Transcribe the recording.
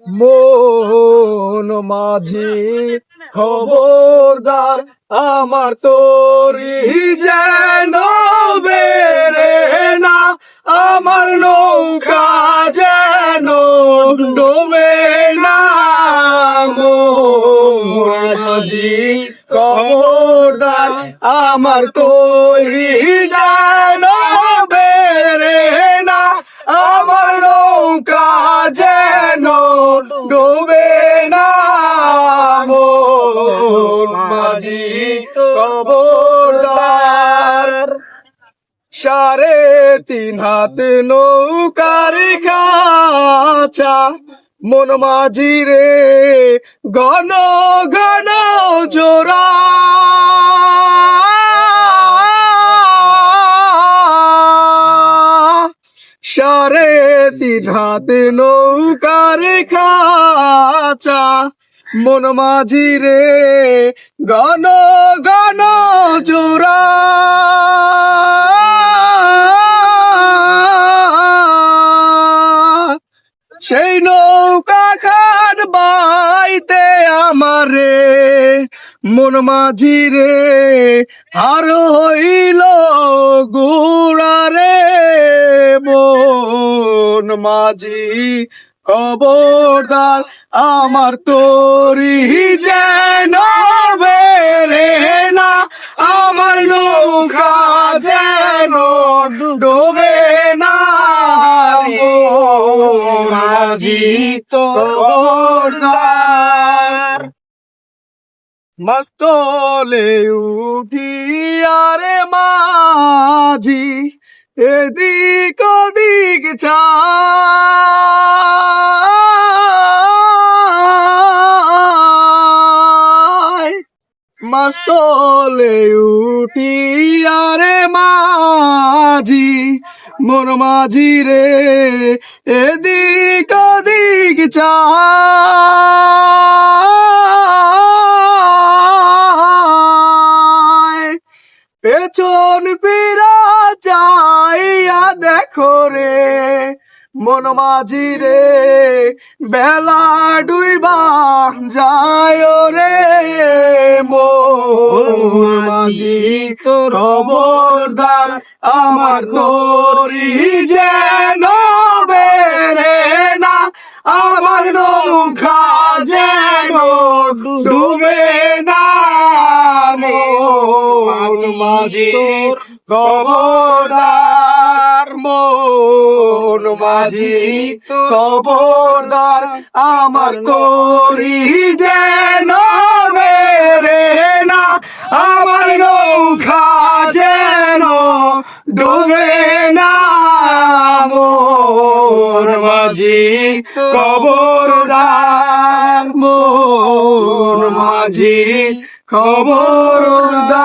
মন মাঝি খবরদার, আমার তোরি যেন বেরে না, আমার নৌকা যেন ডোবে না। মন মাঝি খবরদার, আমার তোরি যেন বেরে না, আমার নৌকা যেন ডুবে না। মন মাঝি খবরদার, 3.5 হাত নৌকার খাঁচা, মন মাঝি রে ঘন ঘন জোড়া। 3.5 হাত নৌকার খাঁচা, মন মাঝি রে ঘন ঘন জোড়া। সেই নৌকা খান বাইতে আমারে মন মাঝি রে আর হইল গুড়া রে। মন মাঝি খবরদার, আমার তোরি যেন বেরে না, আমার নৌকা যেন ডোবে না। মাঝি খবরদার, মস্তলে উঠি আরে মাঝি এদিক ওদিক চাই, মস্তলে উঠি আরে মাঝি, মন মাঝি রে এদিক ওদিক চাই। পেছন ফিরা যাইয়া দেখো রে মন মাঝি রে, বেলা ডুইবা যায় রে। মন মাঝি খবরদার, আমার তোরি যেন বেরে না, আমার নৌকা যেন ডুবে না। মন মাঝি খবরদার, মন মাঝি খবরদার, আমার তোরি যেন বেরে না, আমার নৌকা যেন ডুবে না। মন মাঝি খবরদার, মন মাঝি খবরদার।